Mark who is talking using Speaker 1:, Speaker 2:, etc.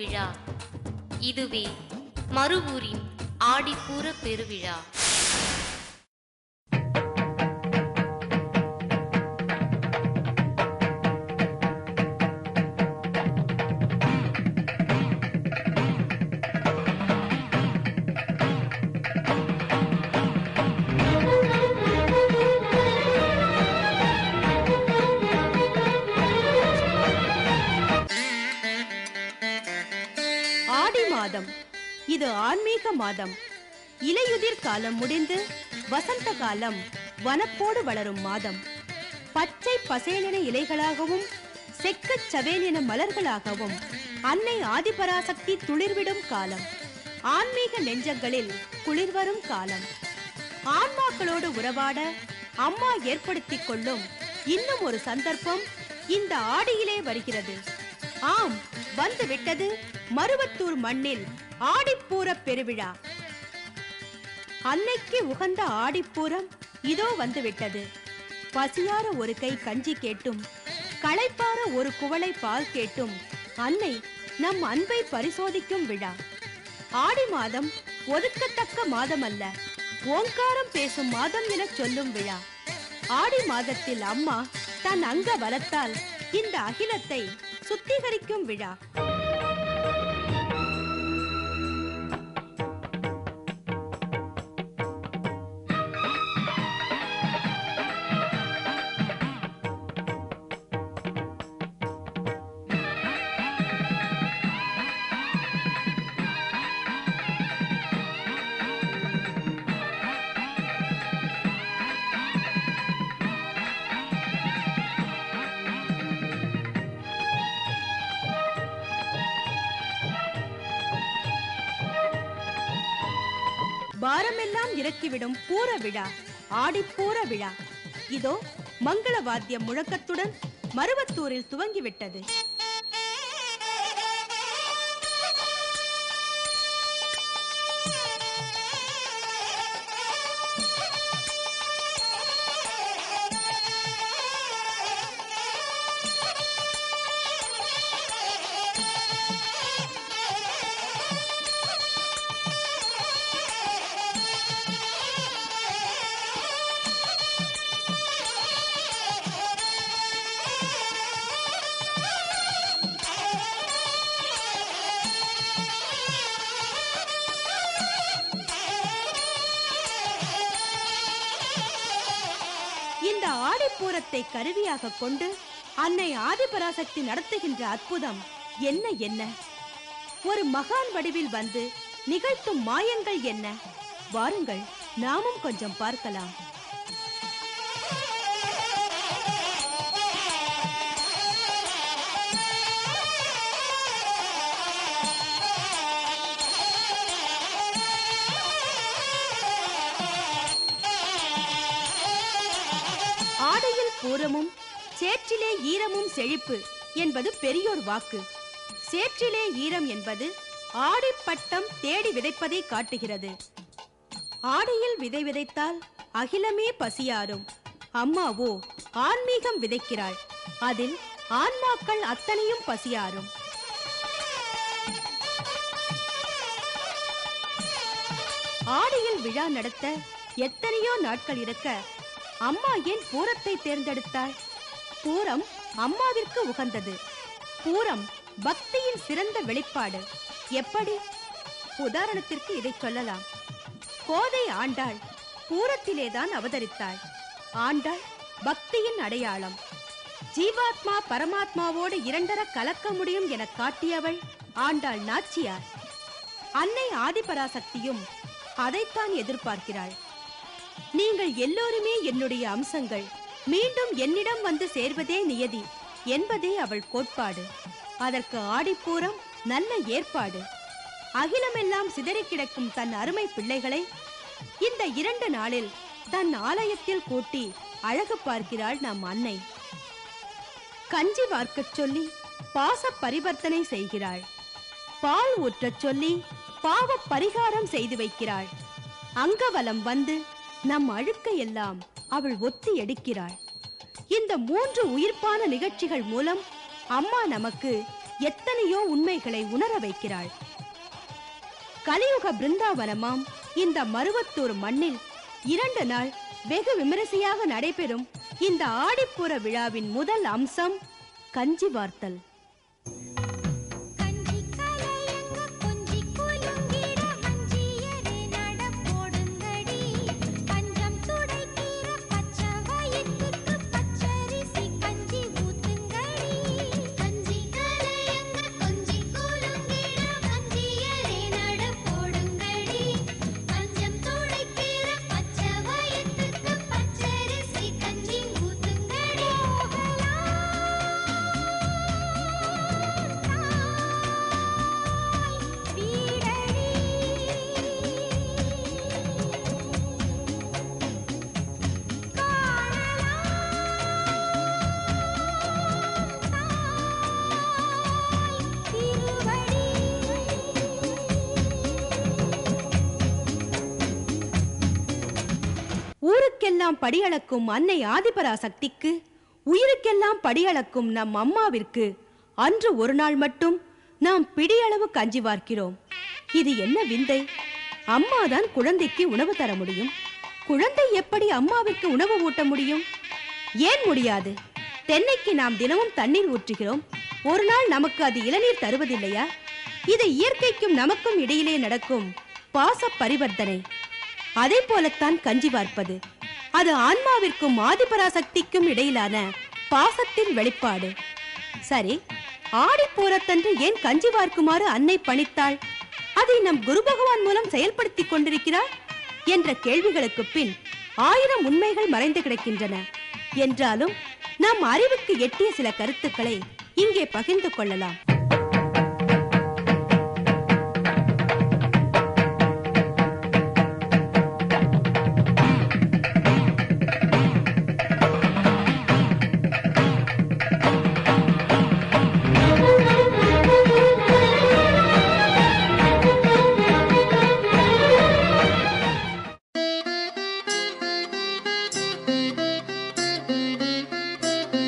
Speaker 1: பெருவிழா. இதுவே மருவூரின் ஆடிப்பூர பெருவிழா.
Speaker 2: ஆடி மாதம் இது ஆன்மீக மாதம். இலையுதிர் காலம் முடிந்து வசந்த காலம் வனப்போடு வளரும் மாதம். பச்சை பசேலென இலைகளாகவும் செக்கச் சவேலென மலர்களாகவும் அன்னை ஆதிபராசக்தி துளிர்விடும் காலம். ஆன்மீக நெஞ்சங்களில் குளிர்வரும் காலம். ஆன்மாக்களோடு உறவாட அம்மா ஏற்படுத்திக் கொள்ளும் இன்னும் ஒரு சந்தர்ப்பம் இந்த ஆடியிலே வருகிறது. ஆம், வந்து விட்டது மருவத்தூர் மண்ணில் ஆடிப்பூர பெருவிழா. அன்னைக்கு உகந்த ஆடிப்பூரம் இதோ வந்துவிட்டது. பசியார ஒரு கை கஞ்சி கேட்டும் களைப்பார ஒரு குவளை பால் கேட்டும் அன்னை நம் அன்பை பரிசோதிக்கும் விழா. ஆடி மாதம் ஒதுக்கத்தக்க மாதம் அல்ல, ஓங்காரம் பேசும் மாதம் என சொல்லும் விழா. ஆடி மாதத்தில் அம்மா தன் அங்க பலத்தால் இந்த அகிலத்தை சுத்திகரிக்கும் விழா. பாரமெல்லாம் இறக்கிவிடும் பூர விழா, ஆடிப்பூர விழா. இதோ மங்கள வாத்தியம் முழக்கத்துடன் மருவத்தூரில் துவங்கிவிட்டது. இந்த ஆடிப்பூரத்தை கருவியாக கொண்டு அன்னை ஆதிபராசக்தி நடத்துகின்ற அற்புதம் என்ன என்ன! ஒரு மகான் வடிவில் வந்து நிகழ்த்தும் மாயங்கள் என்ன! வாருங்கள், நாமும் கொஞ்சம் பார்க்கலாம். ஆடையில் பூரமும் சேற்றிலே ஈரமும் செழிப்பு என்பது பெரியோர் வாக்கு. சேற்றிலே ஈரம் என்பது ஆடிப்பட்டம் தேடி விதைப்பதை காட்டுகிறது. ஆடையில் விதை விதைத்தால் அகிலமே பசியாரும். அம்மாவோ ஆன்மீகம் விதைக்கிறாள், அதில் ஆன்மாக்கள் அத்தனையும் பசியாரும். ஆடியில் விழா நடத்த எத்தனையோ நாட்கள் இருக்க அம்மா ஏன் பூரத்தை தேர்ந்தெடுத்தாள்? பூரம் அம்மாவிற்கு உகந்தது. பூரம் பக்தியின் சிறந்த வெளிப்பாடு. எப்படி? உதாரணத்திற்கு இதை சொல்லலாம். கோதை ஆண்டாள் பூரத்திலேதான் அவதரித்தாள். ஆண்டாள் பக்தியின் அடையாளம். ஜீவாத்மா பரமாத்மாவோடு இரண்டர கலக்க முடியும் என காட்டியவள் ஆண்டாள் நாச்சியார். அன்னை ஆதிபராசக்தியும் அதைத்தான் எதிர்பார்க்கிறாள். நீங்கள் எல்லோருமே என்னுடைய அம்சங்கள், மீண்டும் என்னிடம் வந்து சேர்வதே நியதி என்பதே அவள் கோட்பாடு. அதற்கு ஆடிப்பூரம் நல்ல ஏற்பாடு. அகிலமெல்லாம் சிதறி கிடக்கும் தன் அருமை பிள்ளைகளை இந்த 2 நாளில் தன் ஆலயத்தில் கூட்டி அழகு பார்க்கிறாள் நம் அன்னை. கஞ்சி வார்க்கச் சொல்லி பாச பரிவர்த்தனை செய்கிறாள். பால் ஊற்றச் சொல்லி பாவ பரிகாரம் செய்து வைக்கிறாள். அங்கவலம் வந்து நம் அழுக்கையெல்லாம் அவள் ஒத்தி எடுக்கிறாள். இந்த 3 உயிர்ப்பான நிகழ்ச்சிகள் மூலம் அம்மா நமக்கு எத்தனையோ உண்மைகளை உணர வைக்கிறாள். கலியுக பிருந்தாவனமாம் இந்த மருவத்தூர் மண்ணில் 2 நாள் வெகு விமரிசையாக நடைபெறும் இந்த ஆடிப்பூர விழாவின் முதல் அம்சம் கஞ்சி வார்த்தல். ஊருக்கெல்லாம் படியளக்கும் அன்னை ஆதிபராசக்திக்கு, உயிருக்கெல்லாம் படியளக்கும் நம் அம்மாவிற்கு அன்று ஒரு நாள் மட்டும் நாம் பிடியளவு கஞ்சி வார்க்கிறோம். இது என்ன விந்தை! அம்மாதான் குழந்தைக்கு உணவு தர முடியும். குழந்தை எப்படி அம்மாவிற்கு உணவு ஊட்ட முடியும்? ஏன் முடியாது? தென்னைக்கு நாம் தினமும் தண்ணீர் ஊற்றுகிறோம். ஒரு நாள் நமக்கு அது இளநீர் தருவதில்லையா? இது இயற்கைக்கும் நமக்கும் இடையிலே நடக்கும் பாச பரிவர்த்தனை. அதே போலத்தான் கஞ்சி வார்ப்பது. அது ஆன்மாவிற்கும் ஆதிபராசக்திக்கும் இடையிலான பாசத்தின் வெளிப்பாடு. சரி, ஆடிப்பூரத்தன்று ஏன் கஞ்சி வார்க்குமாறு அன்னை பணித்தாள்? அதை நம் குரு பகவான் மூலம் செயல்படுத்தி கொண்டிருக்கிறார் என்ற கேள்விகளுக்கு பின் 1000 உண்மைகள் மறைந்து கிடக்கின்றன. என்றாலும் நம் அறிவுக்கு எட்டிய சில கருத்துக்களை இங்கே பகிர்ந்து கொள்ளலாம்.